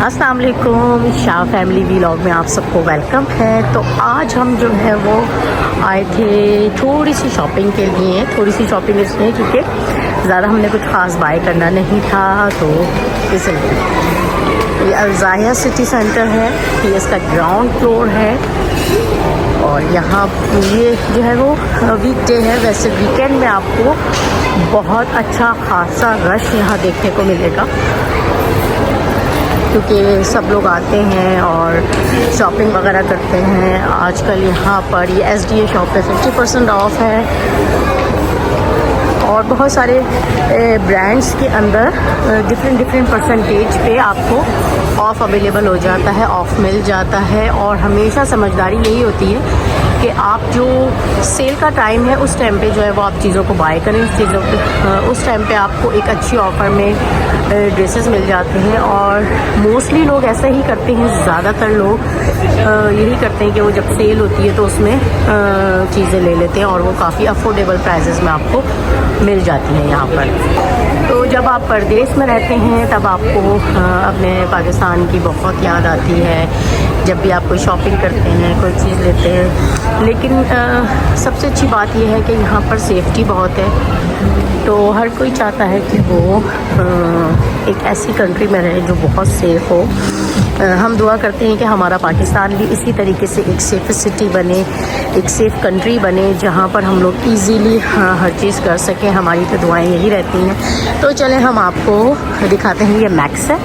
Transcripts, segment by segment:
अस्सलाम वालेकुम, Shah family vlog में आप सबको वेलकम है। तो आज हम जो है वो आए थे थोड़ी सी शॉपिंग के लिए। थोड़ी सी शॉपिंग इसलिए क्योंकि ज़्यादा हमने कुछ ख़ास बाय करना नहीं था, तो इसलिए ये अल-ज़ाहिया सिटी सेंटर है, ये इसका ग्राउंड फ्लोर है। और यहाँ ये जो है वो वीकडे है, वैसे वीकेंड में आपको बहुत अच्छा खासा रश यहाँ देखने को मिलेगा क्योंकि सब लोग आते हैं और शॉपिंग वगैरह करते हैं। आजकल यहाँ पर ये SDA शॉप पे 50% ऑफ है और बहुत सारे ब्रांड्स के अंदर डिफरेंट परसेंटेज पे आपको ऑफ़ अवेलेबल हो जाता है, ऑफ़ मिल जाता है। और हमेशा समझदारी यही होती है कि आप जो सेल का टाइम है उस टाइम पे जो है वो आप चीज़ों को बाय करें। उस टाइम पे आपको एक अच्छी ऑफ़र में ड्रेसेस मिल जाते हैं। और मोस्टली लोग ऐसा ही करते हैं, ज़्यादातर लोग यही करते हैं कि वो जब सेल होती है तो उसमें चीज़ें ले लेते हैं और वो काफ़ी अफोर्डेबल प्राइसेस में आपको मिल जाती हैं यहाँ पर। तो जब आप परदेश में रहते हैं तब आपको अपने पाकिस्तान की बहुत याद आती है, जब भी आप कोई शॉपिंग करते हैं, कोई चीज़ लेते हैं। लेकिन सबसे अच्छी बात यह है कि यहाँ पर सेफ्टी बहुत है, तो हर कोई चाहता है कि वो एक ऐसी कंट्री में रहे जो बहुत सेफ़ हो। हम दुआ करते हैं कि हमारा पाकिस्तान भी इसी तरीके से एक सेफ सिटी बने, एक सेफ़ कंट्री बने जहाँ पर हम लोग ईज़िली हर चीज़ कर सकें। हमारी तो दुआएं यही रहती हैं। तो चलें हम आपको दिखाते हैं। ये मैक्स है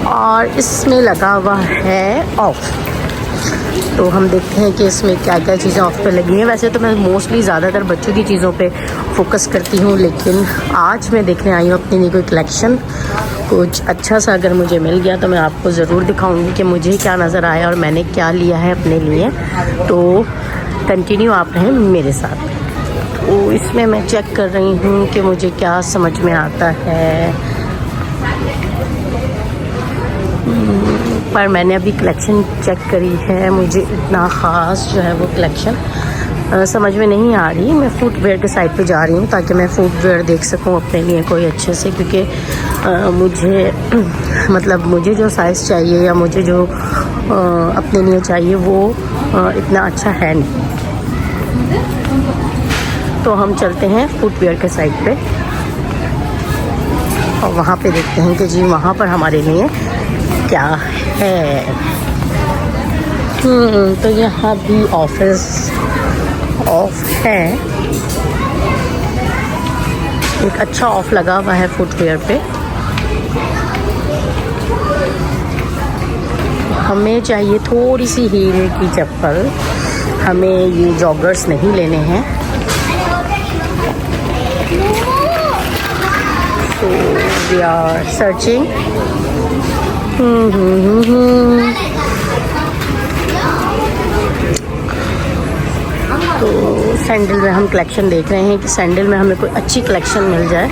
और इसमें लगा हुआ है ऑफ़, तो हम देखते हैं कि इसमें क्या क्या चीज़ें ऑफ़ पे लगी हैं। वैसे तो मैं मोस्टली ज़्यादातर बच्चों की चीज़ों पे फोकस करती हूँ, लेकिन आज मैं देखने आई हूँ अपने लिए कोई कलेक्शन। कुछ अच्छा सा अगर मुझे मिल गया तो मैं आपको ज़रूर दिखाऊंगी कि मुझे क्या नज़र आया और मैंने क्या लिया है अपने लिए। तो कंटिन्यू आप रहें मेरे साथ। तो इसमें मैं चेक कर रही हूँ कि मुझे क्या समझ में आता है, पर मैंने अभी कलेक्शन चेक करी है, मुझे इतना ख़ास जो है वो कलेक्शन समझ में नहीं आ रही। मैं फुटवेयर के साइड पे जा रही हूँ ताकि मैं फुटवेयर देख सकूँ अपने लिए कोई अच्छे से, क्योंकि मुझे मतलब मुझे जो साइज़ चाहिए या मुझे जो अपने लिए चाहिए वो इतना अच्छा है नहीं। तो हम चलते हैं फुटवेयर के साइड पे और वहाँ पे देखते हैं कि जी वहाँ पर हमारे लिए क्या है। तो यहाँ भी ऑफर्स ऑफ है, एक अच्छा ऑफ लगा हुआ है फुटवेयर पे। हमें चाहिए थोड़ी सी हील की चप्पल, हमें ये जॉगर्स नहीं लेने हैं। तो वी आर सर्चिंग। तो सैंडल में हम कलेक्शन देख रहे हैं कि सैंडल में हमें कोई अच्छी कलेक्शन मिल जाए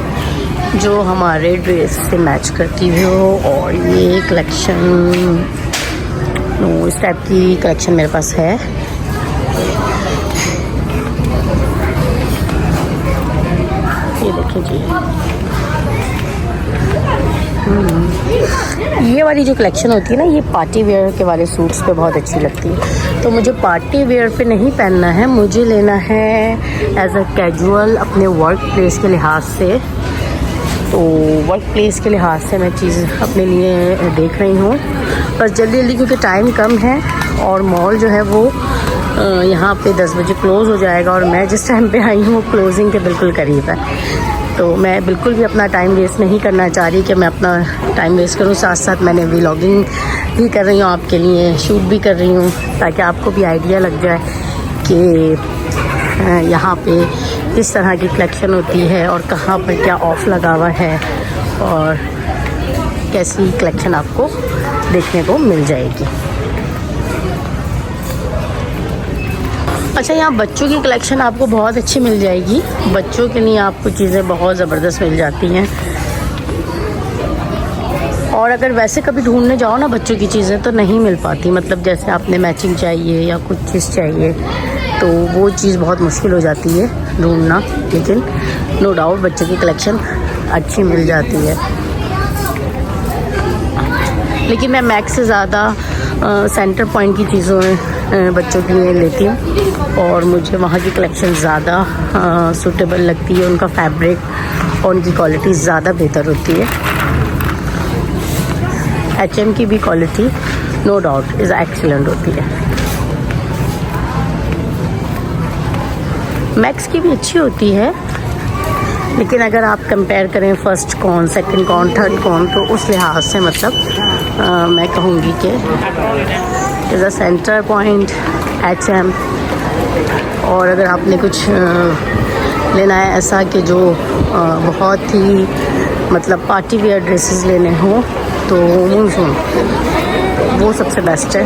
जो हमारे ड्रेस से मैच करती हो। और ये कलेक्शन इस टाइप की कलेक्शन मेरे पास है। ये देखिए जी, ये वाली जो कलेक्शन होती है ना, ये पार्टी वेयर के वाले सूट्स पे बहुत अच्छी लगती है। तो मुझे पार्टी वेयर पे नहीं पहनना है, मुझे लेना है एज अ कैजुअल अपने वर्क प्लेस के लिहाज से। तो वर्क प्लेस के लिहाज से मैं चीज़ अपने लिए देख रही हूँ, बस जल्दी क्योंकि टाइम कम है और मॉल जो है वो यहाँ पे 10 बजे क्लोज़ हो जाएगा और मैं जिस टाइम पे आई हूँ क्लोजिंग के बिल्कुल करीब है। तो मैं बिल्कुल भी अपना टाइम वेस्ट नहीं करना चाह रही कि मैं अपना टाइम वेस्ट करूं। साथ साथ मैंने व्लॉगिंग भी कर रही हूँ आपके लिए, शूट भी कर रही हूँ ताकि आपको भी आइडिया लग जाए कि यहाँ पे किस तरह की कलेक्शन होती है और कहाँ पर क्या ऑफ़ लगा हुआ है और कैसी कलेक्शन आपको देखने को मिल जाएगी। अच्छा, यहाँ बच्चों की कलेक्शन आपको बहुत अच्छी मिल जाएगी। बच्चों के लिए आपको चीज़ें बहुत ज़बरदस्त मिल जाती हैं। और अगर वैसे कभी ढूंढने जाओ ना बच्चों की चीज़ें तो नहीं मिल पाती, मतलब जैसे आपने मैचिंग चाहिए या कुछ चीज़ चाहिए तो वो चीज़ बहुत मुश्किल हो जाती है ढूंढना। लेकिन नो डाउट बच्चों की कलेक्शन अच्छी मिल जाती है। लेकिन मैं मैक्स से ज़्यादा सेंटर पॉइंट की चीज़ों में बच्चों के लिए लेती हूँ और मुझे वहाँ की कलेक्शन ज़्यादा सूटेबल लगती है। उनका फैब्रिक और उनकी क्वालिटी ज़्यादा बेहतर होती है। H&M की भी quality no doubt is excellent होती है। मैक्स की भी अच्छी होती है, लेकिन अगर आप कंपेयर करें फर्स्ट कौन, सेकंड कौन, थर्ड कौन, तो उस लिहाज से मतलब मैं कहूँगी कि is a centre point H&M। और अगर आपने कुछ लेना है ऐसा कि जो बहुत ही मतलब पार्टी वेयर ड्रेसेस लेने हों, तो मूनसून वो सबसे बेस्ट है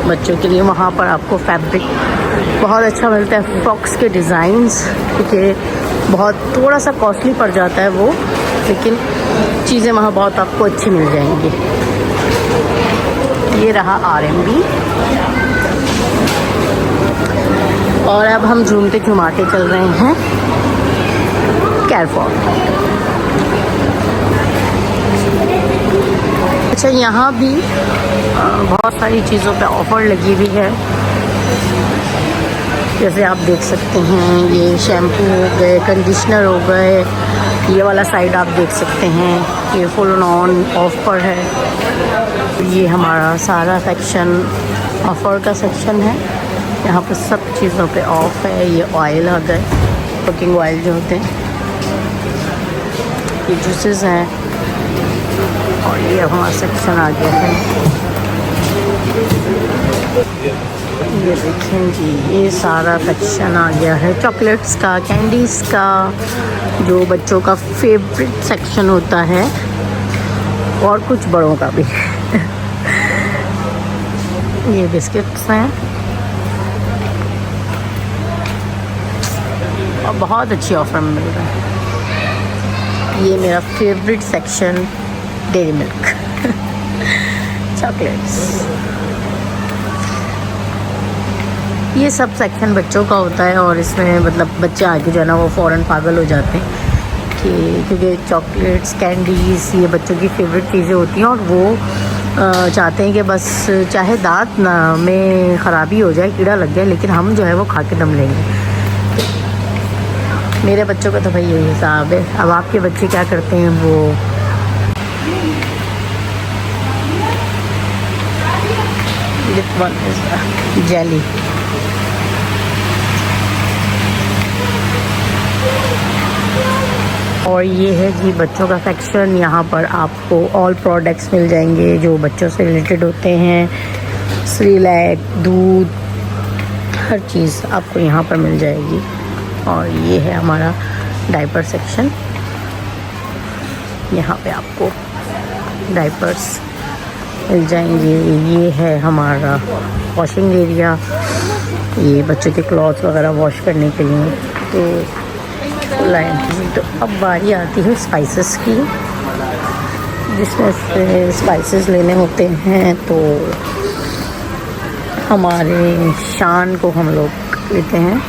बच्चों के लिए। वहाँ पर आपको फैब्रिक बहुत अच्छा मिलता है, फ्रॉक्स के डिज़ाइंस, क्योंकि बहुत थोड़ा सा कॉस्टली पड़ जाता है वो, लेकिन चीज़ें वहाँ बहुत आपको अच्छी मिल जाएंगी। ये रहा RMB। और अब हम झूमते झुमाते चल रहे हैं कैरफॉर। अच्छा, यहाँ भी बहुत सारी चीज़ों पे ऑफ़र लगी हुई है। जैसे आप देख सकते हैं, ये शैम्पू हो गए, कंडीशनर हो गए, ये वाला साइड आप देख सकते हैं, ये फुल ऑन ऑफ पर है। ये हमारा सारा सेक्शन ऑफ़र का सेक्शन है। यहाँ पर सब चीज़ों पे ऑफ है। ये ऑयल आ गए, कुकिंग ऑयल जो होते हैं, ये जूसेस हैं, और ये हमारा सेक्शन आ गया है। ये देखें जी, ये सारा सेक्शन आ गया है चॉकलेट्स का, कैंडीज़ का, जो बच्चों का फेवरेट सेक्शन होता है, और कुछ बड़ों का भी। ये बिस्किट्स हैं और बहुत अच्छी ऑफर में मिल रहा है। ये मेरा favourite section dairy milk chocolates. ये सब सेक्शन बच्चों का होता है, और इसमें मतलब बच्चे आगे जो है ना वो फ़ौरन पागल हो जाते हैं कि क्योंकि चॉकलेट्स, कैंडीज़ ये बच्चों की फेवरेट चीज़ें होती हैं, और वो चाहते हैं कि बस चाहे दांत ना में ख़राबी हो जाए, कीड़ा लग जाए, लेकिन हम जो है वो खा के दम लेंगे। मेरे बच्चों का तो भाई यही हिसाब है। अब आपके बच्चे क्या करते हैं वो जेली। और ये है जी बच्चों का सेक्शन। यहाँ पर आपको ऑल प्रोडक्ट्स मिल जाएंगे जो बच्चों से रिलेटेड होते हैं, सेरेलैक, दूध, हर चीज़ आपको यहाँ पर मिल जाएगी। और ये है हमारा डायपर सेक्शन। यहाँ पे आपको डायपर्स मिल जाएंगे। ये है हमारा वॉशिंग एरिया, ये बच्चों के क्लॉथ्स वगैरह वॉश करने के लिए। तो लाइन तो अब बारी आती है स्पाइसेस की, जिसमें से स्पाइसेस लेने होते हैं। तो हमारे शान को हम लोग लेते हैं।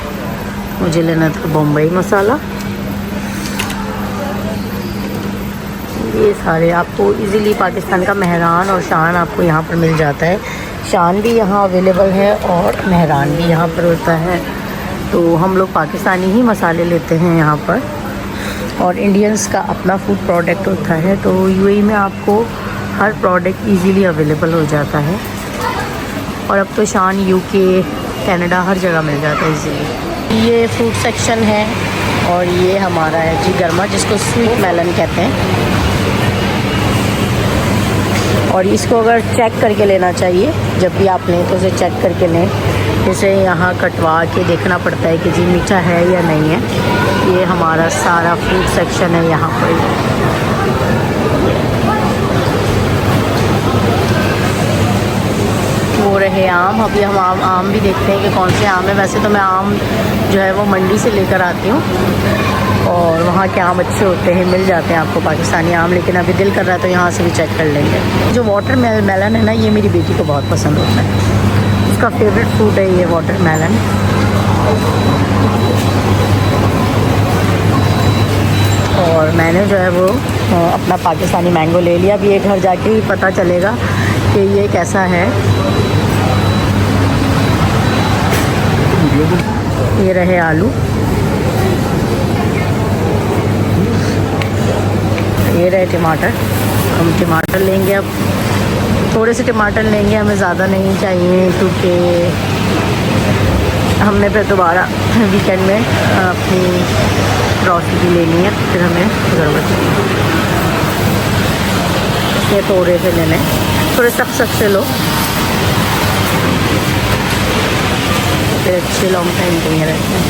मुझे लेना था बम्बई मसाला। ये सारे आपको इजीली पाकिस्तान का मेहरान और शान आपको यहाँ पर मिल जाता है। शान भी यहाँ अवेलेबल है और मेहरान भी यहाँ पर होता है। तो हम लोग पाकिस्तानी ही मसाले लेते हैं यहाँ पर, और इंडियंस का अपना फूड प्रोडक्ट होता है। तो यूएई में आपको हर प्रोडक्ट इजीली अवेलेबल हो जाता है, और अब तो शान यूके, कनाडा हर जगह मिल जाता है इजीली। ये फ्रूट सेक्शन है, और ये हमारा है जी गर्मा, जिसको स्वीट मेलन कहते हैं। और इसको अगर चेक करके लेना चाहिए, जब भी आप लें तो उसे चेक करके लें। जैसे यहाँ कटवा के देखना पड़ता है कि जी मीठा है या नहीं है। ये हमारा सारा फ्रूट सेक्शन है यहाँ पर। वो रहे आम। अभी हम आम भी देखते हैं कि कौन से आम है। वैसे तो मैं आम जो है वो मंडी से लेकर आती हूँ, और वहाँ के आम अच्छे होते हैं, मिल जाते हैं आपको पाकिस्तानी आम। लेकिन अभी दिल कर रहा है तो यहाँ से भी चेक कर लेंगे। जो वाटर मेलन है ना, ये मेरी बेटी को बहुत पसंद होता है, उसका फेवरेट फ्रूट है ये वाटर मेलन। और मैंने जो है वो अपना पाकिस्तानी मैंगो ले लिया। अब ये घर जाके ही पता चलेगा कि ये कैसा है। ये रहे आलू, ये रहे टमाटर। हम टमाटर लेंगे, अब थोड़े से टमाटर लेंगे, हमें ज़्यादा नहीं चाहिए क्योंकि हमने फिर दोबारा वीकेंड में अपनी ग्रॉसरी लेनी है, फिर हमें ज़रूरत है। ये थोड़े से ले लें, थोड़े सख्त से लो, फिर अच्छे लॉन्ग टाइम के लिए रहते हैं।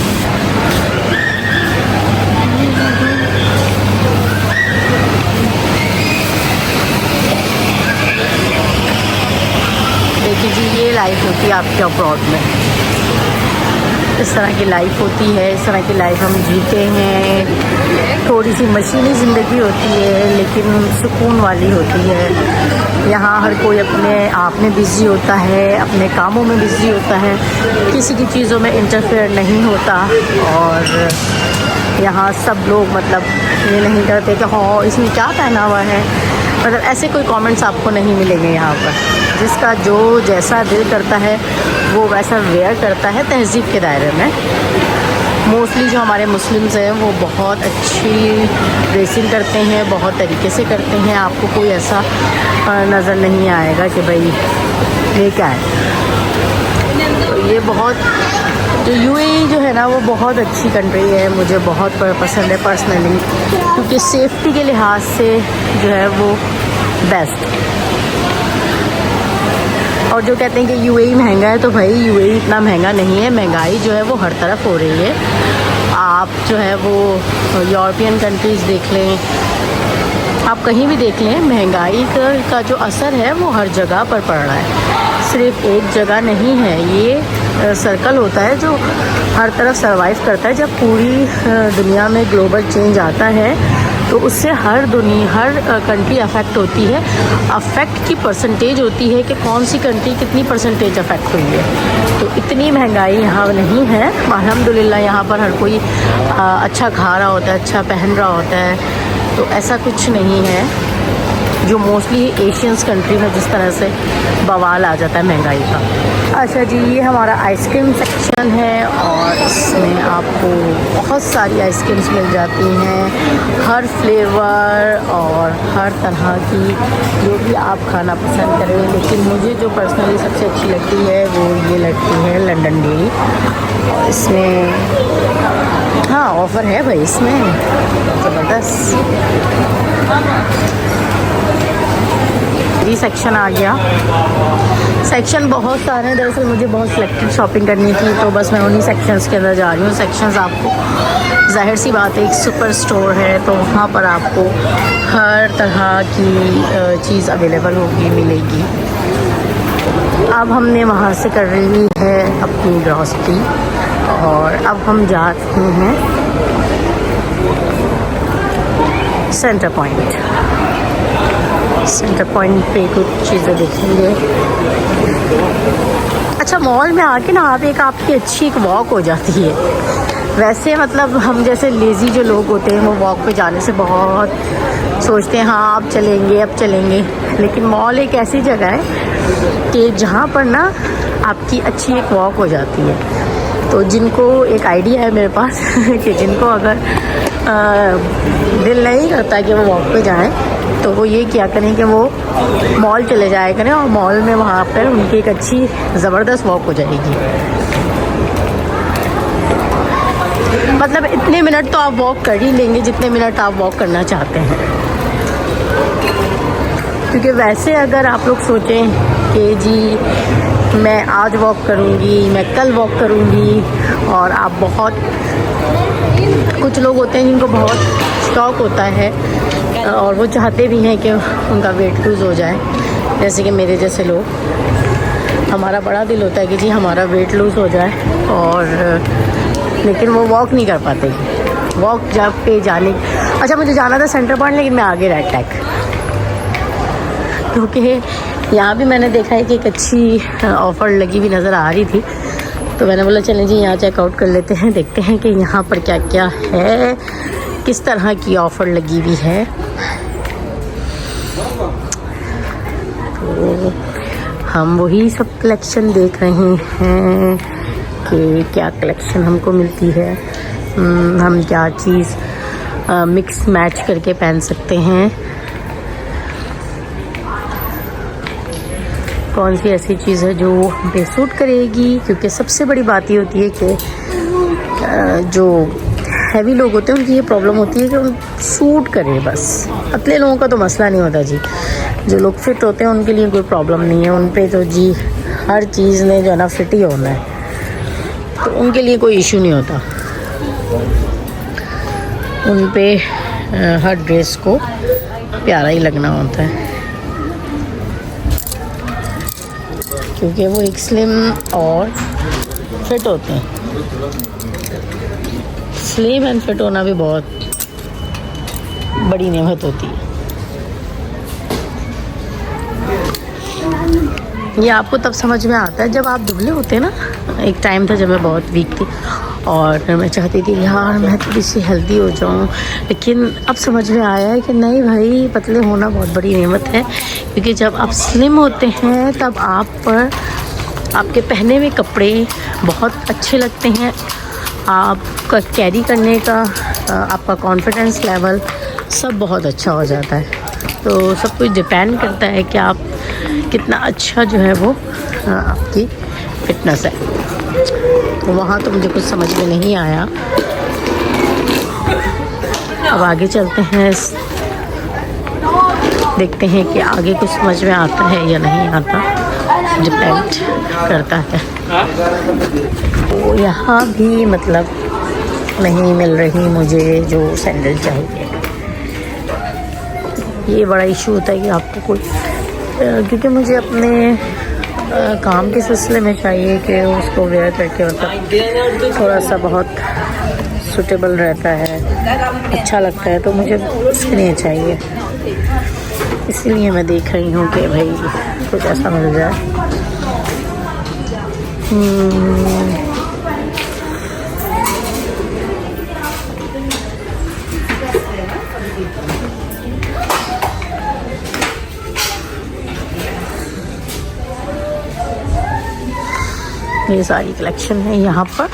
देखिए जी, ये लाइफ होती है आपके अब्रॉड में, इस तरह की लाइफ होती है, इस तरह की लाइफ हम जीते हैं। थोड़ी सी मशीनी ज़िंदगी होती है लेकिन सुकून वाली होती है। यहाँ हर कोई अपने आप में बिज़ी होता है, अपने कामों में बिज़ी होता है, किसी की चीज़ों में इंटरफेयर नहीं होता। और यहाँ सब लोग मतलब ये नहीं करते कि हाँ इसने क्या पहना हुआ है, मतलब ऐसे कोई कमेंट्स आपको नहीं मिलेंगे यहाँ पर। जिसका जो जैसा दिल करता है वो वैसा वेयर करता है तहज़ीब के दायरे में। मोस्टली जो हमारे मुस्लिम्स हैं वो बहुत अच्छी ड्रेसिंग करते हैं, बहुत तरीके से करते हैं। आपको कोई ऐसा नज़र नहीं आएगा कि भाई ये क्या है। तो ये बहुत जो यूएई जो है ना वो बहुत अच्छी कंट्री है, मुझे बहुत पसंद है पर्सनली, क्योंकि सेफ्टी के लिहाज से जो है वो बेस्ट। और जो कहते हैं कि यूएई महंगा है, तो भाई यूएई इतना महंगा नहीं है। महंगाई जो है वो हर तरफ हो रही है। आप जो है वो यूरोपियन कंट्रीज़ देख लें, आप कहीं भी देख लें, महंगाई का जो असर है वो हर जगह पर पड़ रहा है, सिर्फ एक जगह नहीं है। ये सर्कल होता है जो हर तरफ सर्वाइव करता है। जब पूरी दुनिया में ग्लोबल चेंज आता है तो उससे हर कंट्री अफेक्ट होती है। अफेक्ट की परसेंटेज होती है कि कौन सी कंट्री कितनी परसेंटेज अफेक्ट हुई है। तो इतनी महंगाई यहाँ नहीं है अल्हम्दुलिल्लाह। यहाँ पर हर कोई अच्छा खा रहा होता है, अच्छा पहन रहा होता है, तो ऐसा कुछ नहीं है जो मोस्टली एशियंस कंट्री में जिस तरह से बवाल आ जाता है महंगाई का। अच्छा जी, ये हमारा आइसक्रीम सेक्शन है और इसमें आपको बहुत सारी आइसक्रीम्स मिल जाती हैं, हर फ्लेवर और हर तरह की, जो भी आप खाना पसंद करें। लेकिन मुझे जो पर्सनली सबसे अच्छी लगती है वो ये लगती है लंदन डेयरी। और इसमें हाँ ऑफ़र है भाई, इसमें ज़बरदस्त। ये सेक्शन आ गया। सेक्शन बहुत सारे हैं, दरअसल मुझे बहुत सिलेक्टेड शॉपिंग करनी थी, तो बस मैं उन्हीं सेक्शंस के अंदर जा रही हूँ। सेक्शंस आपको ज़ाहिर सी बात है, एक सुपर स्टोर है तो वहाँ पर आपको हर तरह की चीज़ अवेलेबल होगी, मिलेगी। अब हमने वहाँ से कर ली है अपनी ग्रॉसरी और अब हम जा रहे हैं सेंटर पॉइंट। सेंटर पॉइंट पे कुछ चीज़ें देखेंगे। अच्छा, मॉल में आके ना आप आपकी अच्छी एक वॉक हो जाती है। वैसे मतलब हम जैसे लेज़ी जो लोग होते हैं वो वॉक पे जाने से बहुत सोचते हैं हाँ अब चलेंगे अब चलेंगे, लेकिन मॉल एक ऐसी जगह है कि जहाँ पर ना आपकी अच्छी एक वॉक हो जाती है। तो जिनको एक आइडिया है मेरे पास कि जिनको अगर दिल नहीं करता कि वो वॉक पे जाएं, तो वो ये क्या करें कि वो मॉल चले जाया करें और मॉल में वहाँ पर उनकी एक अच्छी ज़बरदस्त वॉक हो जाएगी। मतलब इतने मिनट तो आप वॉक कर ही लेंगे जितने मिनट आप वॉक करना चाहते हैं। क्योंकि वैसे अगर आप लोग सोचें कि जी मैं आज वॉक करूँगी, मैं कल वॉक करूँगी, और आप बहुत कुछ लोग होते हैं जिनको बहुत शौक़ होता है और वो चाहते भी हैं कि उनका वेट लूज़ हो जाए, जैसे कि मेरे जैसे लोग, हमारा बड़ा दिल होता है कि जी हमारा वेट लूज़ हो जाए, और लेकिन वो वॉक नहीं कर पाते। वॉक पे जाने, अच्छा मुझे जाना था सेंटर पॉइंट, लेकिन मैं आगे रेड टैग, क्योंकि यहाँ भी मैंने देखा है कि एक अच्छी ऑफ़र लगी हुई नज़र आ रही थी, तो मैंने बोला चलें जी यहाँ चेकआउट कर लेते हैं, देखते हैं कि यहाँ पर क्या क्या है। किस तरह की ऑफ़र लगी हुई है। तो हम वही सब कलेक्शन देख रहे हैं कि क्या कलेक्शन हमको मिलती है, हम क्या चीज़ मिक्स मैच करके पहन सकते हैं, कौन सी ऐसी चीज़ है जो हम पे सूट करेगी। क्योंकि सबसे बड़ी बात ये होती है कि जो हैवी लोग होते हैं उनकी ये प्रॉब्लम होती है कि उन सूट करे बस। पतले लोगों का तो मसला नहीं होता जी, जो लोग फिट होते हैं उनके लिए कोई प्रॉब्लम नहीं है, उन पे तो जी हर चीज़ ने जो है ना फिट ही होना है, तो उनके लिए कोई इशू नहीं होता। उन पे हर ड्रेस को प्यारा ही लगना होता है, क्योंकि वो एक स्लिम और फिट होते हैं। स्लिम एंड फिट होना भी बहुत बड़ी नेमत होती है। ये आपको तब समझ में आता है जब आप दुबले होते हैं ना। एक टाइम था जब मैं बहुत वीक थी और मैं चाहती थी यार मैं थोड़ी सी हेल्दी हो जाऊं, लेकिन अब समझ में आया है कि नहीं भाई, पतले होना बहुत बड़ी नेमत है। क्योंकि जब आप स्लिम होते हैं तब आप पर आपके पहने हुए कपड़े बहुत अच्छे लगते हैं, आपका कैरी करने का आपका कॉन्फिडेंस लेवल सब बहुत अच्छा हो जाता है। तो सब कुछ डिपेंड करता है कि आप कितना अच्छा जो है वो आपकी फिटनेस है। तो वहाँ तो मुझे कुछ समझ में नहीं आया। अब आगे चलते हैं, देखते हैं कि आगे कुछ समझ में आता है या नहीं आता, डिपेंड करता है। तो यहाँ भी मतलब नहीं मिल रही मुझे जो सैंडल चाहिए। ये बड़ा इशू होता है कि आपको कोई, क्योंकि मुझे अपने काम के सिलसिले में चाहिए कि उसको वेयर करके मतलब थोड़ा सा बहुत सूटेबल रहता है, अच्छा लगता है, तो मुझे इसके लिए चाहिए। इसलिए मैं देख रही हूँ कि भाई कुछ ऐसा मिल जाए। ये सारी कलेक्शन है यहाँ पर।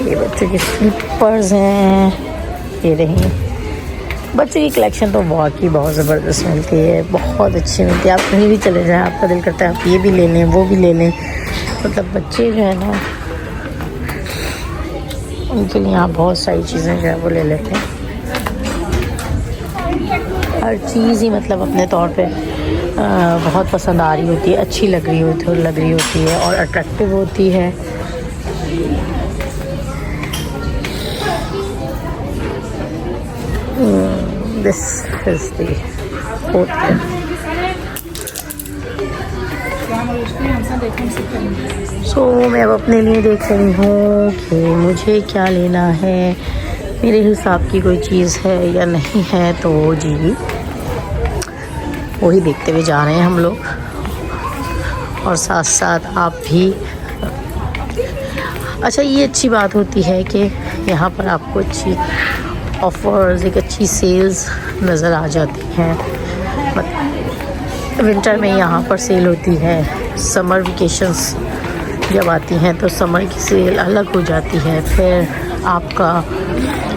ये बच्चों के स्लीपर्स हैं, ये रही। बच्चों की कलेक्शन तो बहुत ज़बरदस्त मिलती है, बहुत अच्छी मिलती है। आप कहीं भी चले जाएं, आपका दिल करता है आप ये भी ले लें, वो भी ले लें। मतलब बच्चे जो है ना, उनके लिए आप बहुत सारी चीज़ें जो है वो ले लेते हैं। हर चीज़ ही मतलब अपने तौर पे बहुत पसंद आ रही होती है, अच्छी लग रही होती है और अट्रैक्टिव होती है। This is the hotel. So मैं अब अपने लिए देख रही हूँ कि मुझे क्या लेना है, मेरे हिसाब की कोई चीज़ है या नहीं है। तो जी वही देखते हुए जा रहे हैं हम लोग, और साथ साथ आप भी। अच्छा, ये अच्छी बात होती है कि यहाँ पर आपको अच्छी ऑफ़र्स, एक अच्छी सेल्स नज़र आ जाती हैं। विंटर में यहाँ पर सेल होती है, समर वेकेशंस जब आती हैं तो समर की सेल अलग हो जाती है। फिर आपका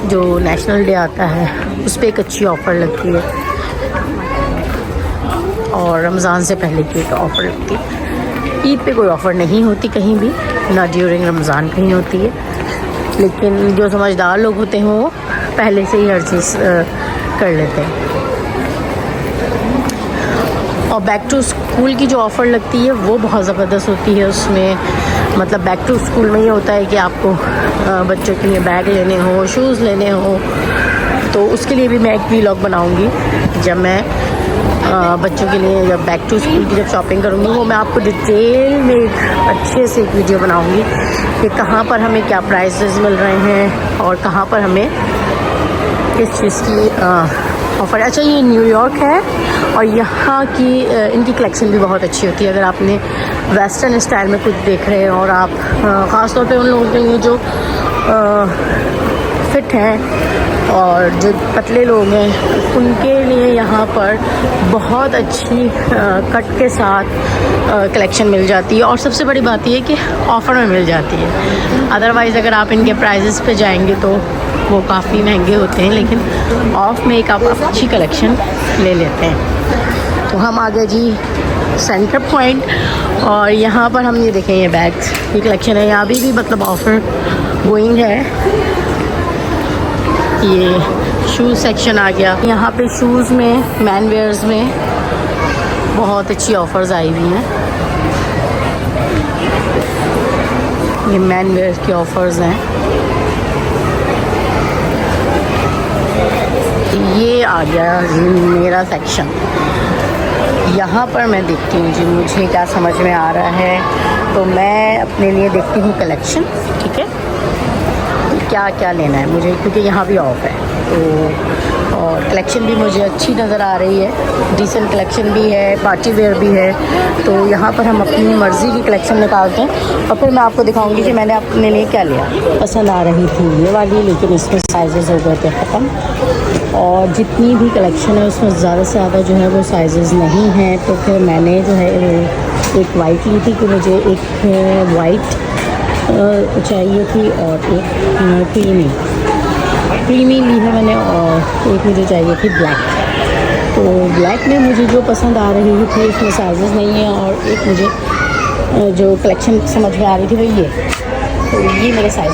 जो नेशनल डे आता है उस पर एक अच्छी ऑफ़र लगती है, और रमज़ान से पहले की एक ऑफ़र लगती है। ईद पे कोई ऑफ़र नहीं होती कहीं भी, ना ड्यूरिंग रमज़ान कहीं होती है। लेकिन जो समझदार लोग होते हैं वो पहले से ही हर चीज़ कर लेते हैं। और बैक टू स्कूल की जो ऑफ़र लगती है वो बहुत ज़बरदस्त होती है। उसमें मतलब बैक टू स्कूल में ये होता है कि आपको बच्चों के लिए बैग लेने हो, शूज़ लेने हो, तो उसके लिए भी मैं एक व्लॉग बनाऊंगी। जब मैं बच्चों के लिए जब बैक टू स्कूल की जब शॉपिंग करूंगी, वो मैं आपको डिटेल में एक अच्छे से एक वीडियो बनाऊंगी कि कहाँ पर हमें क्या प्राइसेस मिल रहे हैं और कहाँ पर हमें किस चीज़ की ऑफर। अच्छा, ये न्यूयॉर्क है और यहाँ की इनकी कलेक्शन भी बहुत अच्छी होती है। अगर आपने वेस्टर्न स्टाइल में कुछ देख रहे हैं और आप ख़ास तौर पे उन लोगों के लिए जो फिट हैं और जो पतले लोग हैं उनके लिए यहाँ पर बहुत अच्छी कट के साथ कलेक्शन मिल जाती है। और सबसे बड़ी बात यह है कि ऑफ़र में मिल जाती है। अदरवाइज़ अगर आप इनके प्राइजेस पे जाएंगे तो वो काफ़ी महंगे होते हैं, लेकिन ऑफ में एक आप अच्छी कलेक्शन ले लेते हैं। तो हम आ गए जी सेंटर पॉइंट और यहाँ पर हम ये देखें, ये बैग्स की कलेक्शन है। यहाँ भी मतलब ऑफ़र गोइंग है। ये शूज़ सेक्शन आ गया। यहाँ पे शूज़ में, मैन वेयर्स में बहुत अच्छी ऑफ़र्स आई हुई हैं। ये मैन वेयर की ऑफ़र्स हैं। ये आ गया जी मेरा सेक्शन। यहाँ पर मैं देखती हूँ जी मुझे क्या समझ में आ रहा है, तो मैं अपने लिए देखती हूँ कलेक्शन, ठीक है, क्या क्या लेना है मुझे, क्योंकि यहाँ भी ऑफ है। तो और कलेक्शन भी मुझे अच्छी नज़र आ रही है, डिसेंट कलेक्शन भी है, पार्टी वेयर भी है। तो यहाँ पर हम अपनी मर्ज़ी की कलेक्शन निकालते हैं और फिर मैं आपको दिखाऊंगी कि मैंने अपने लिए क्या लिया। पसंद आ रही थी ये वाली, लेकिन इसमें साइज़ हो गए थे ख़त्म, और जितनी भी कलेक्शन है उसमें ज़्यादा से ज़्यादा जो है वो साइज़ नहीं हैं। तो फिर मैंने जो है एक वाइट ली थी कि मुझे एक वाइट चाहिए थी और एक क्रीमी ली है मैंने, और एक मुझे चाहिए थी ब्लैक। तो ब्लैक में मुझे जो पसंद आ रही थी उसमें साइज़ नहीं है, और एक मुझे जो कलेक्शन समझ में आ रही थी वो ये। तो ये मेरे साइज़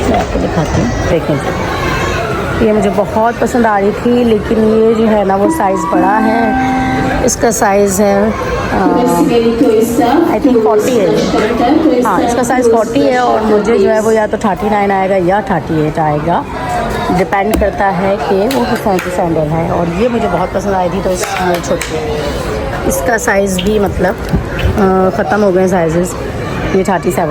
मैं आपको दिखाती हूँ, देखें। ये मुझे बहुत पसंद आ रही थी, लेकिन ये जो है ना वो साइज़ बड़ा है। इसका साइज़ है आई थिंक 40 है। हाँ, इसका साइज़ 40 है और मुझे जो है वो या तो 39 आएगा या 38 आएगा, डिपेंड करता है कि वो किस तरह की सैंडल है। और ये मुझे बहुत पसंद आई थी तो इसमें छोटी, इसका साइज़ भी मतलब ख़त्म हो गए साइज़। ये 37 है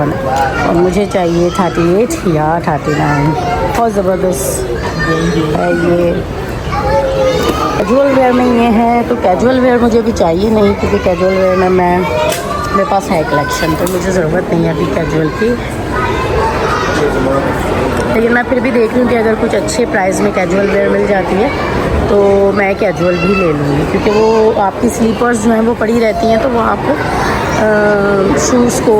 और मुझे चाहिए 38 या 39। बहुत ज़बरदस्त है ये। कैजुअल वेयर में ये है, तो कैजुअल वेयर मुझे भी चाहिए नहीं, क्योंकि कैजुअल वेयर में मेरे पास है कलेक्शन, तो मुझे ज़रूरत नहीं है अभी कैजुअल की। लेकिन मैं फिर भी देख रही हूँ कि अगर कुछ अच्छे प्राइस में कैजुअल वेयर मिल जाती है तो मैं कैजुअल भी ले लूँगी, क्योंकि वो आपकी स्लीपर्स जो हैं वो पड़ी रहती हैं, तो वो आप शूज़ को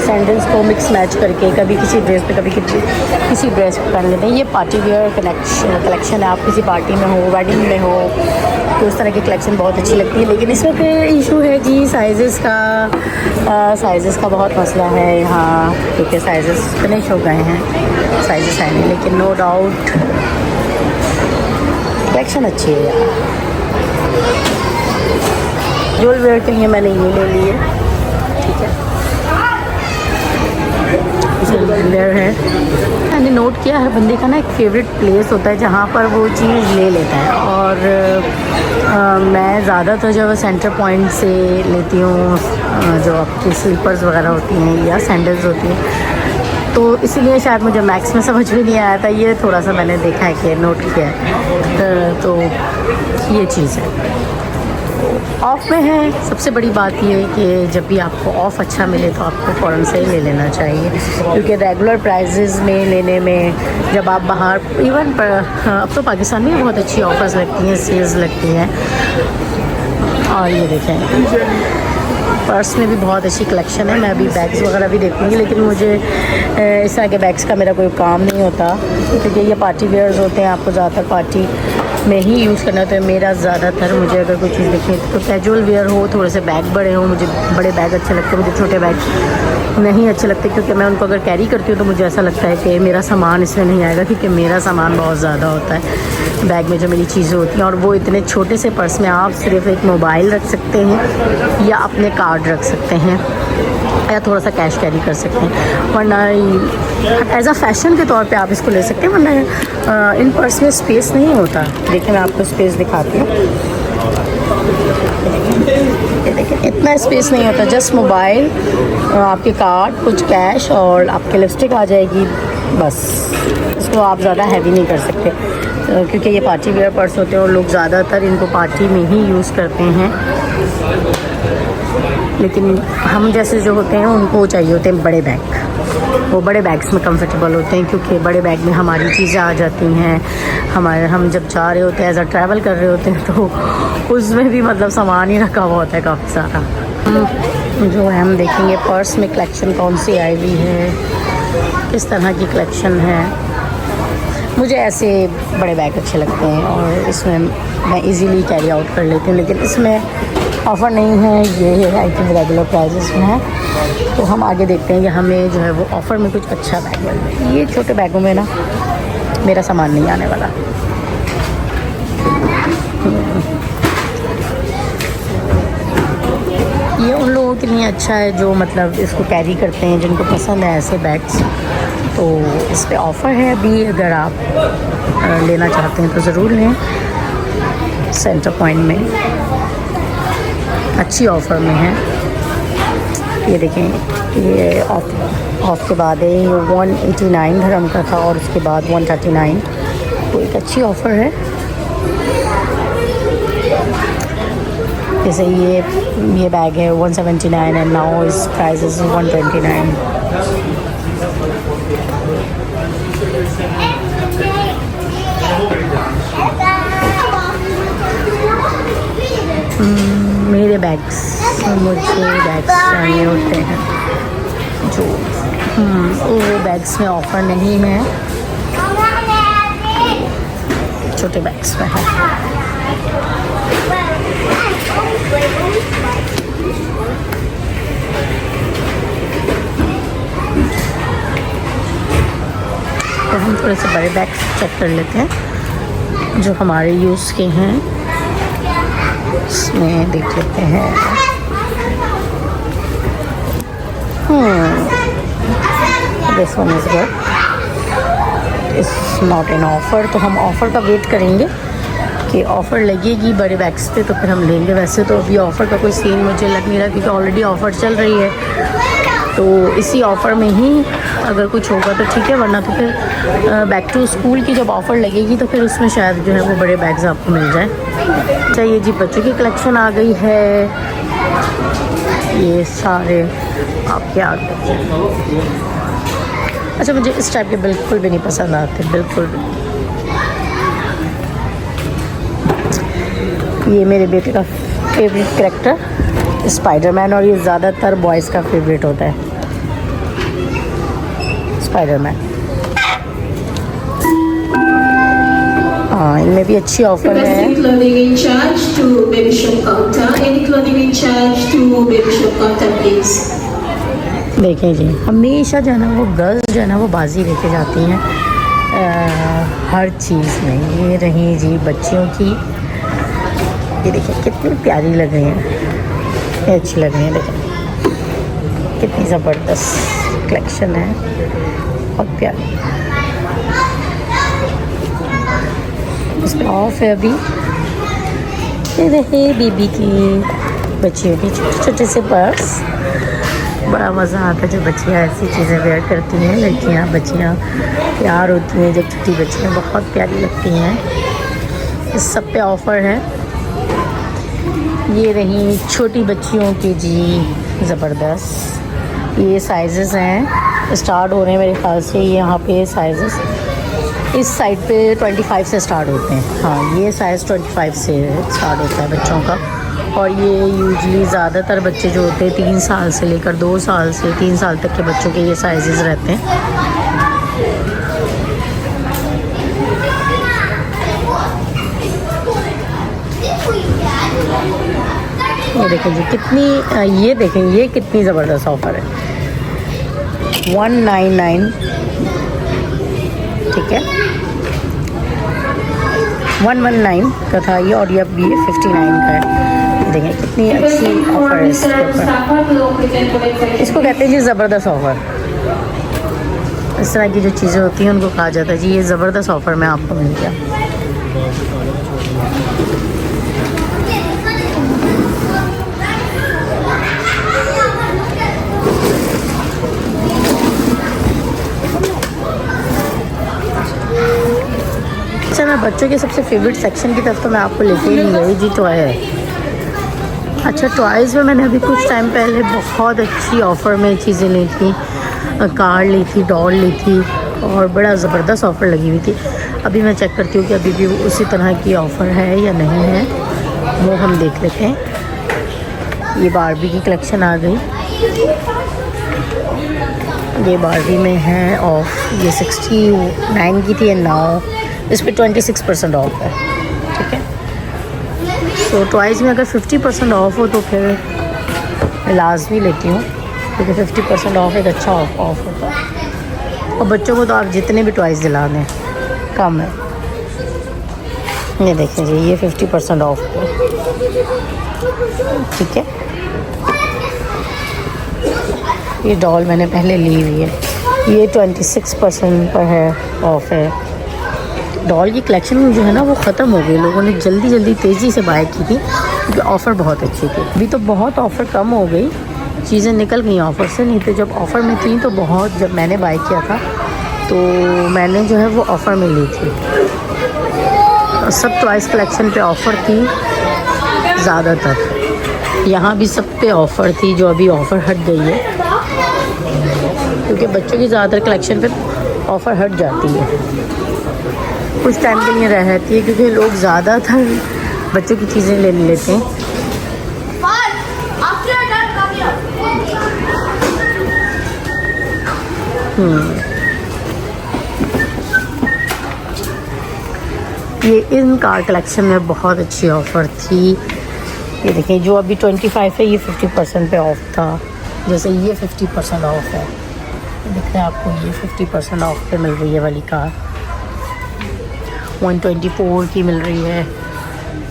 सैंडल्स को मिक्स मैच करके कभी किसी ड्रेस पे कभी किसी ड्रेस पे पहन लेते हैं। ये पार्टी वेयर कलेक्शन है, आप किसी पार्टी में हो, वेडिंग में हो, तो उस तरह की कलेक्शन बहुत अच्छी लगती है। लेकिन इसमें फिर इशू है जी साइज़ का बहुत मसला है यहाँ, क्योंकि साइज़ फिनिश हो गए हैं, साइज़ है नहीं। लेकिन नो डाउट कलेक्शन अच्छी है यार। कैजुअल वेयर के लिए मैंने ये ले ली है, ठीक है, वेयर है। मैंने नोट किया है बंदे का ना एक फ़ेवरेट प्लेस होता है जहाँ पर वो चीज़ ले लेता है, और मैं ज़्यादातर जब सेंटर पॉइंट से लेती हूँ जो आपकी स्लीपर्स वगैरह होती हैं या सैंडल्स होती हैं, तो इसीलिए शायद मुझे मैक्स में समझ में नहीं आया था। ये थोड़ा सा मैंने देखा है कि नोट किया है, तो ये चीज़ है। ऑफ़ में है। सबसे बड़ी बात ये है कि जब भी आपको ऑफ़ अच्छा मिले तो आपको फ़ौरन से ही ले लेना चाहिए, क्योंकि रेगुलर प्राइजेज़ में लेने में जब आप बाहर इवन अब तो पाकिस्तान में बहुत अच्छी ऑफ़र्स लगती हैं, सेल्स लगती हैं। और ये देखें पर्स में भी बहुत अच्छी कलेक्शन है। मैं अभी बैग्स वगैरह भी देखूँगी, लेकिन मुझे इस तरह के बैग्स का मेरा कोई काम नहीं होता, क्योंकि ये पार्टी वेयर्स होते हैं, आपको ज़्यादातर पार्टी में ही यूज़ करना होता है। मेरा ज़्यादातर मुझे अगर कोई चीज़ दिखे तो कैजुअल वेयर हो, थोड़े से बैग बड़े हों। मुझे बड़े बैग अच्छे लगते हैं, मुझे छोटे बैग नहीं अच्छे लगते, क्योंकि मैं उनको अगर कैरी करती हूँ तो मुझे ऐसा लगता है कि मेरा सामान इसमें नहीं आएगा, क्योंकि मेरा सामान बहुत ज़्यादा होता है बैग में जो मेरी चीज़ें होती हैं। और वो इतने छोटे से पर्स में आप सिर्फ एक मोबाइल रख सकते हैं या अपने कार्ड रख सकते हैं या थोड़ा सा कैश कैरी कर सकते हैं, वरना एज अ फैशन के तौर पे आप इसको ले सकते हैं, वरना इन पर्स में स्पेस नहीं होता। देखिए मैं आपको स्पेस दिखाती हूँ, देखिए इतना स्पेस नहीं होता, जस्ट मोबाइल, आपके कार्ड, कुछ कैश और आपकी लिपस्टिक आ जाएगी, बस। इसको आप ज़्यादा हैवी नहीं कर सकते। क्योंकि ये पार्टी वेयर पर्स होते हैं और लोग ज़्यादातर इनको पार्टी में ही यूज़ करते हैं। लेकिन हम जैसे जो होते हैं उनको चाहिए होते हैं बड़े बैग। वो बड़े बैग्स में कंफर्टेबल होते हैं क्योंकि बड़े बैग में हमारी चीज़ें आ जाती हैं। हम जब जा रहे होते हैं, एज अ ट्रैवल कर रहे होते हैं, तो उसमें भी मतलब सामान ही रखा हुआ होता है काफ़ी सारा। जो है हम देखेंगे पर्स में कलेक्शन कौन सी आई हुई है, किस तरह की कलेक्शन है। मुझे ऐसे बड़े बैग अच्छे लगते हैं और इसमें मैं इजीली कैरी आउट कर लेती हूँ। लेकिन इसमें ऑफ़र नहीं है, ये आई थिंक रेगुलर प्राइजेस में है। तो हम आगे देखते हैं कि हमें जो है वो ऑफ़र में कुछ अच्छा बैग मिल जाए। ये छोटे बैगों में ना मेरा सामान नहीं आने वाला। ये उन लोगों के लिए अच्छा है जो मतलब इसको कैरी करते हैं, जिनको पसंद है ऐसे बैग्स। तो इस पे ऑफ़र है अभी, अगर आप लेना चाहते हैं तो ज़रूर लें। सेंटर पॉइंट में अच्छी ऑफ़र में है। ये देखें, ये ऑफ के बाद है, ये 189 धर्म का था और उसके बाद 139। तो एक अच्छी ऑफ़र है। जैसे ये बैग है 179 एंड नाउ इस प्राइस इज़ 129। मेरे बैग्स, मुझे बैग्स चाहिए होते हैं जो वो बैग्स में ऑफ़र नहीं है, छोटे बैग्स में है। तो हम थोड़े से बड़े बैग्स चेक कर लेते हैं जो हमारे यूज़ के हैं। इसमें देख लेते हैं। This one is good, it's not in offer. तो हम ऑफ़र का वेट करेंगे कि ऑफ़र लगेगी बड़े बैग्स पे तो फिर हम लेंगे। वैसे तो अभी ऑफ़र का कोई सीन मुझे लग नहीं रहा क्योंकि ऑलरेडी ऑफ़र चल रही है। तो इसी ऑफ़र में ही अगर कुछ होगा तो ठीक है, वरना तो फिर बैक टू स्कूल की जब ऑफ़र लगेगी तो फिर उसमें शायद जो है वो बड़े बैग्स आपको मिल जाए। चाहिए जी, बच्चों की कलेक्शन आ गई है। ये सारे आपके आ गए। अच्छा, मुझे इस टाइप के बिल्कुल भी नहीं पसंद आते, बिल्कुल भी। ये मेरे बेटे का फेवरेट कैरेक्टर स्पाइडरमैन, और ये ज़्यादातर बॉयज़ का फेवरेट होता है स्पाइडरमैन। हाँ, इनमें भी अच्छी ऑफर है। देखें जी, हमेशा जो है ना वो गर्ल्स जो है ना वो बाजी लेके जाती हैं हर चीज़ में। ये रही जी बच्चियों की, ये देखिए कितनी प्यारी लग रही हैं, अच्छी लग रही हैं। देखें कितनी ज़बरदस्त कलेक्शन है, बहुत प्यारी। इसमें ऑफ है अभी। ये रहे बेबी की, बच्चियों की छोटे छोटे से पर्स। बड़ा मज़ा आता है जब बच्चियाँ ऐसी चीज़ें वेयर करती हैं। लड़कियाँ, बच्चियाँ प्यार होती हैं जब छोटी बच्चियाँ बहुत प्यारी लगती हैं। इस सब पे ऑफ़र है। ये रही छोटी बच्चियों की जी, ज़बरदस्त। ये साइज़ेस हैं, स्टार्ट हो रहे हैं मेरे ख्याल से। यहाँ पे साइज़ेस इस साइड पे 25 से स्टार्ट होते हैं। हाँ, ये साइज़ 25 से स्टार्ट होता है बच्चों का। और ये यूजली ज़्यादातर बच्चे जो होते हैं 3 साल से लेकर 2 साल से 3 साल तक के बच्चों के ये साइज़ेस रहते हैं। ये देखें जी कितनी, ये देखें ये कितनी ज़बरदस्त ऑफ़र है। 199, ठीक है, 119 का था ये, और ये अब ये 59 का है। देखें कितनी अच्छी ऑफ़र है इसके ऊपर। इसको कहते हैं जी ज़बरदस्त ऑफ़र। इस तरह की जो चीज़ें होती हैं उनको कहा जाता है जी ये ज़बरदस्त ऑफ़र में आपको मिल गया। अच्छा, मैं बच्चों के सबसे फेवरेट सेक्शन की तरफ तो मैं आपको लेके ही नहीं गई जी, टॉय है। अच्छा, टॉयज़ में मैंने अभी कुछ टाइम पहले बहुत अच्छी ऑफ़र में चीज़ें ली थी, कार ली थी, डॉल ली थी और बड़ा ज़बरदस्त ऑफ़र लगी हुई थी। अभी मैं चेक करती हूँ कि अभी भी उसी तरह की ऑफ़र है या नहीं है, वो हम देख लेते हैं। ये बारबी की कलेक्शन आ गई, ये बारबी में है ऑफ, ये 69 की थी एंड नाउ इस पर 26% ऑफ है। ठीक है, तो टॉयज़ में अगर 50% ऑफ हो तो फिर मैं लाजमी लेती हूँ, क्योंकि 50% ऑफ एक अच्छा ऑफ होता है। और बच्चों को तो आप जितने भी टॉयज़ दिला दें कम है। ये देखें जी, ये 50% ऑफ पे। ठीक है, ये डॉल मैंने पहले ली हुई है, ये 26% पर है, ऑफ है। डॉल की कलेक्शन जो है ना वो ख़त्म हो गई, लोगों ने जल्दी जल्दी तेज़ी से बाय की थी क्योंकि ऑफ़र बहुत अच्छी थी। अभी तो बहुत ऑफ़र कम हो गई, चीज़ें निकल गई ऑफ़र से, नहीं तो जब ऑफ़र में थी तो बहुत, जब मैंने बाय किया था तो मैंने जो है वो ऑफ़र में ली थी। सब टॉयज़ कलेक्शन पे ऑफ़र थी ज़्यादातर, यहाँ भी सब पे ऑफ़र थी, जो अभी ऑफ़र हट गई है क्योंकि बच्चों की ज़्यादातर कलेक्शन पे ऑफ़र हट जाती है, कुछ टाइम के लिए रहती है क्योंकि लोग ज़्यादातर बच्चों की चीज़ें ले लेते हैं। ये इन कार कलेक्शन में बहुत अच्छी ऑफ़र थी। ये देखें, जो अभी 25 है ये 50% पे ऑफ था, जैसे ये 50% ऑफ है, दिख रहा है आपको, ये 50% ऑफ पे मिल रही है वाली कार, 124 की मिल रही है।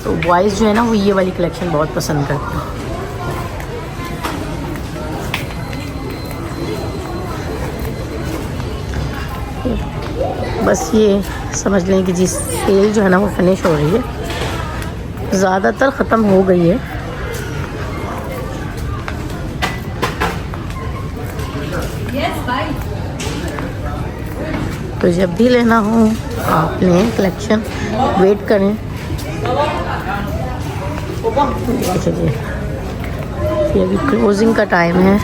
तो बॉयज़ जो है ना वो ये वाली कलेक्शन बहुत पसंद करते हैं। बस ये समझ लें कि जी सेल जो है ना वो फिनिश हो रही है, ज़्यादातर ख़त्म हो गई है। तो जब भी लेना हो आपने कलेक्शन वेट करें। चलिए, ये अभी क्लोजिंग का टाइम है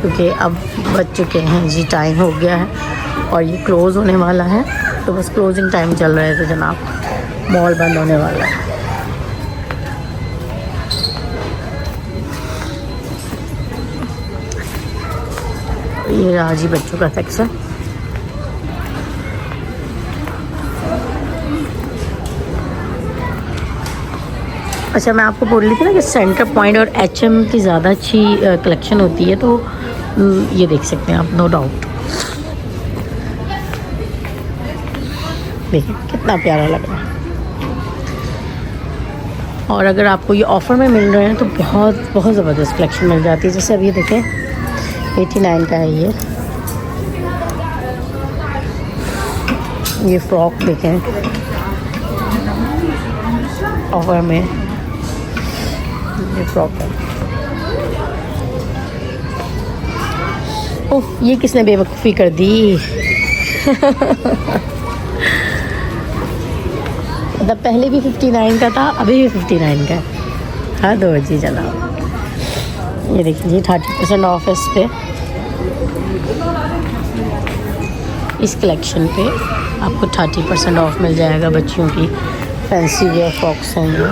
क्योंकि अब बज चुके हैं जी, टाइम हो गया है और ये क्लोज़ होने वाला है, तो बस क्लोजिंग टाइम चल रहा है तो जनाब मॉल बंद होने वाला है। ये रहा जी बच्चों का सेक्शन। अच्छा, मैं आपको बोल रही थी ना कि सेंटर पॉइंट और HM की ज़्यादा अच्छी कलेक्शन होती है, तो ये देख सकते हैं आप, नो डाउट। देखिए कितना प्यारा लग रहा है, और अगर आपको ये ऑफ़र में मिल रहे हैं तो बहुत बहुत ज़बरदस्त कलेक्शन मिल जाती है। जैसे अब ये देखें 89 का है ये फ्रॉक देखें ऑफ़र में, ये फ्रॉक है। ओह, ये किसने बेवकूफ़ी कर दी। मतलब पहले भी 59 का था, अभी भी 59 का है। हाँ दो जी जनाब, ये देखिए 30% ऑफ है इस पे, इस कलेक्शन पे आपको 30% ऑफ मिल जाएगा। बच्चियों की फैंसी वेयर फ्रॉक्स हैं ये।